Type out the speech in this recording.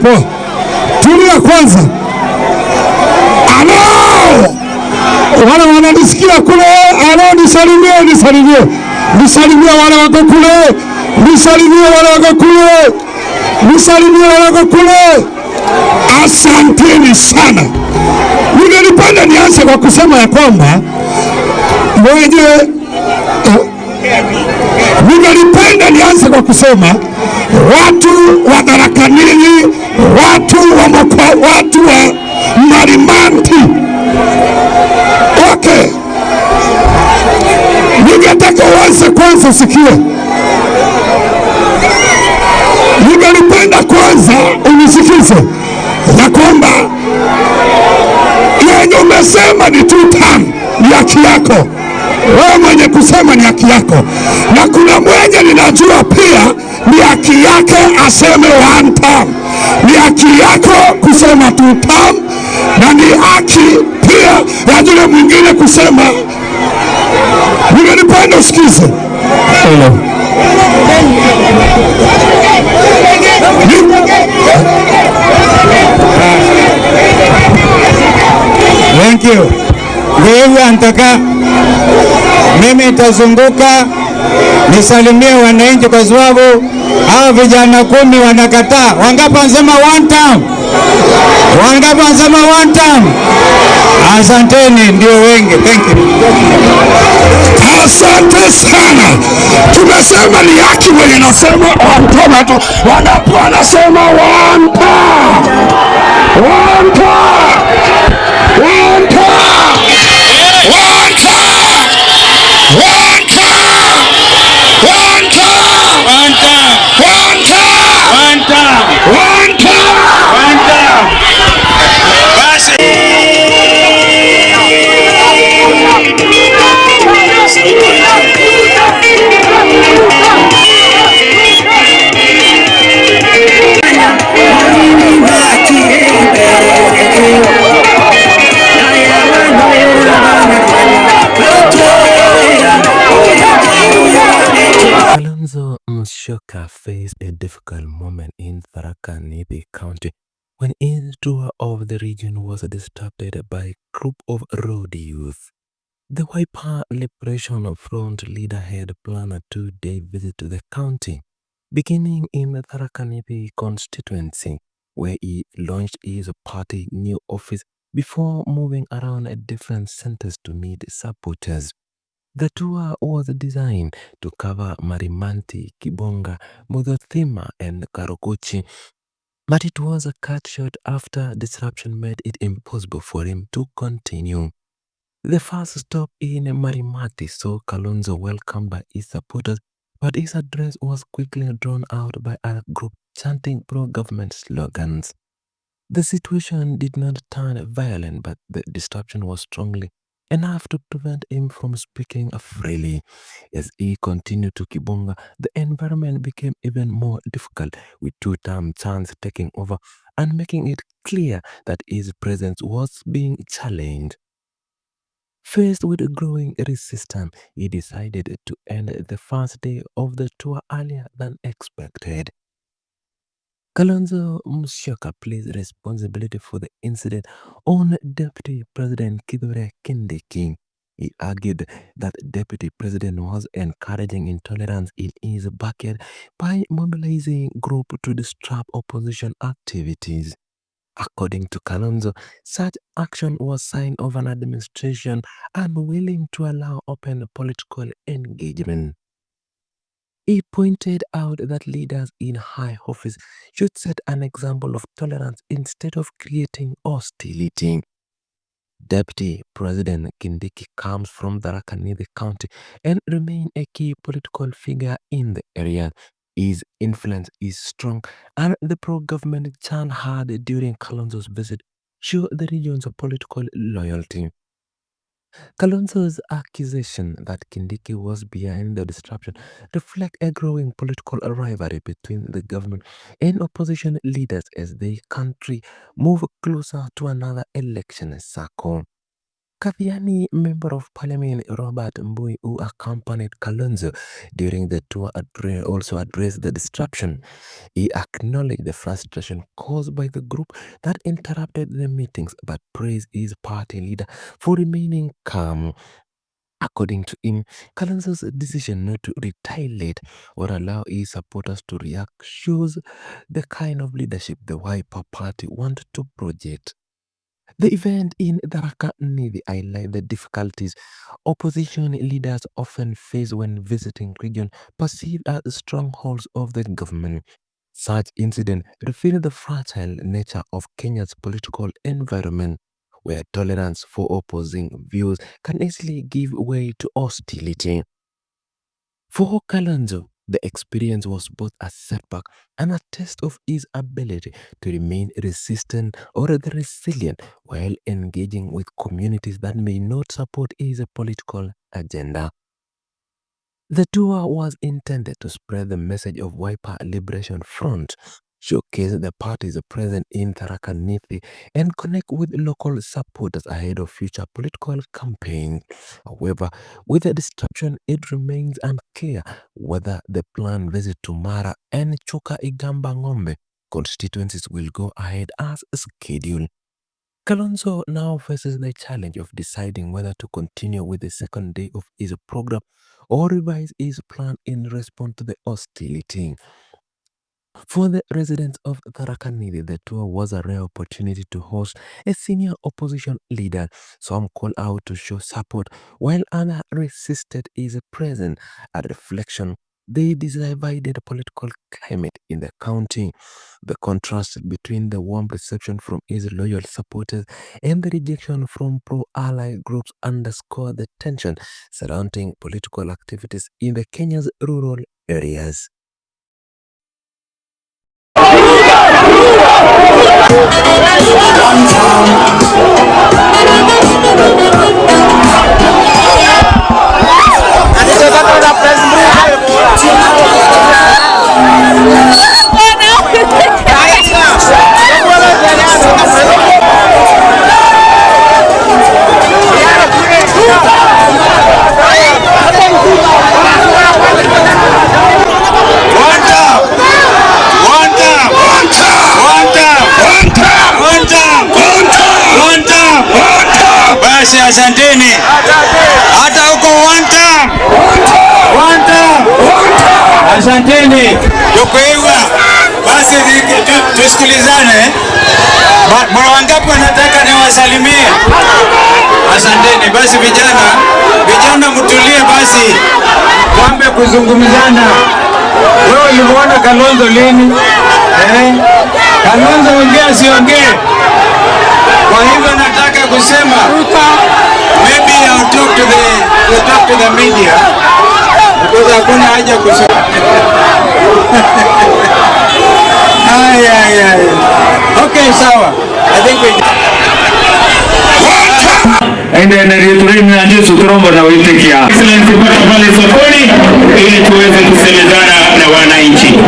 Poa. Tulia kwanza. Alo! Wale wananisikia kule, alo nisalimie. Nisalimie wale wako kule. Nisalimie wale wako kule. Asanteni sana. Ningelipenda nianze kwa kusema ya kwamba watu wa Tharaka Nithi, watu wa Marimanti. Okay. Ningetaka uanze kwanza usikie. Ningelipenda kwanza unisikize ya kwamba yenye umesema ni 2 term, ni haki yako. Wewe mwenye kusema ni haki yako, na kuna mwenye ninajua pia ni haki yake aseme 1 term. Ni haki yako kusema 2 term, na ni haki pia ya yule mwingine kusema. Ningelipenda usikize. Thank you. Hivyo anataka mimi nitazunguka nisalimie wananchi kwa sababu hao vijana 10 wanakataa. Wangapi wanasema 1 term? Wangapi wanasema 1 term? Asanteni, ndio wengi. Thank you. Asante sana. Tumesema ni haki wenye nasema 1 term tu. Wangapi wanasema 1 term? 1 term. 1 term. Kalonzo Musyoka faced a difficult moment in Tharaka Nithi County when his tour of the region was disrupted by a group of road youth. The Wiper Liberation Front leader had planned a 2-day visit to the county, beginning in the Tharaka Nithi constituency, where he launched his party new office before moving around at different centers to meet supporters. The tour was designed to cover Marimanti, Kibonga, Muthima, and Karokochi, but it was cut short after disruption made it impossible for him to continue. The first stop in Marimanti saw Kalonzo welcomed by his supporters, but his address was quickly drawn out by a group chanting pro-government slogans. The situation did not turn violent, but the disruption was strongly enough to prevent him from speaking freely. As he continued to Kibonga, the environment became even more difficult, with 2-term chants taking over and making it clear that his presence was being challenged. Faced with growing resistance, he decided to end the first day of the tour earlier than expected. Kalonzo Musyoka placed responsibility for the incident on Deputy President Kithure Kindiki. He argued that Deputy President was encouraging intolerance in his backyard by mobilizing groups to disrupt opposition activities. According to Kalonzo, such action was a sign of an administration unwilling to allow open political engagement. He pointed out that leaders in high office should set an example of tolerance instead of creating hostility. Deputy President Kindiki comes from Tharaka Nithi County and remains a key political figure in the area. His influence is strong, and the pro-government chant heard during Kalonzo's visit show the region's political loyalty. Kalonzo's accusation that Kindiki was behind the disruption reflect a growing political rivalry between the government and opposition leaders as the country move closer to another election cycle. Kathiani Member of Parliament Robert Mbui, who accompanied Kalonzo during the tour, also addressed the disruption. He acknowledged the frustration caused by the group that interrupted the meetings, but praised his party leader for remaining calm. According to him, Kalonzo's decision not to retaliate or allow his supporters to react shows the kind of leadership the Wiper Party wanted to project. The event in Tharaka Nithi highlighted the difficulties opposition leaders often face when visiting regions perceived as strongholds of the government. Such incidents reveal the fragile nature of Kenya's political environment, where tolerance for opposing views can easily give way to hostility. For Kalonzo, the experience was both a setback and a test of his ability to remain resistant or resilient while engaging with communities that may not support his political agenda. The tour was intended to spread the message of Wiper Liberation Front, showcase the party's presence in Tharaka Nithi, and connect with local supporters ahead of future political campaigns. However, with the disruption, it remains unclear whether the planned visit to Mara and Chuka Igamba Ng'ombe constituencies will go ahead as scheduled. Kalonzo now faces the challenge of deciding whether to continue with the second day of his program or revise his plan in response to the hostility. For the residents of Tharaka Nithi, the tour was a rare opportunity to host a senior opposition leader. Some called out to show support, while others resisted his presence. A reflection, the divided political climate in the county. The contrast between the warm reception from his loyal supporters and the rejection from pro-ally groups underscore the tension surrounding political activities in the Kenya's rural areas. Asanteni. Hata huko one time. Asanteni. Tukuiwa. Basi tusikilizane. Mara wangapi wanataka niwasalimie? Asanteni. Basi vijana mtulie basi. Tuambe kuzungumzana. Wewe ulimuona Kalonzo lini? Kalonzo ongea siongee. Kwa hivyo nataka kusema maybe I'll talk to the media because hakuna haja kusema. Okay, sawa. I think we na return na ndio tutorombo na witekia. Excellence mpaka pale sokoni ili tuweze kusemezana na wananchi.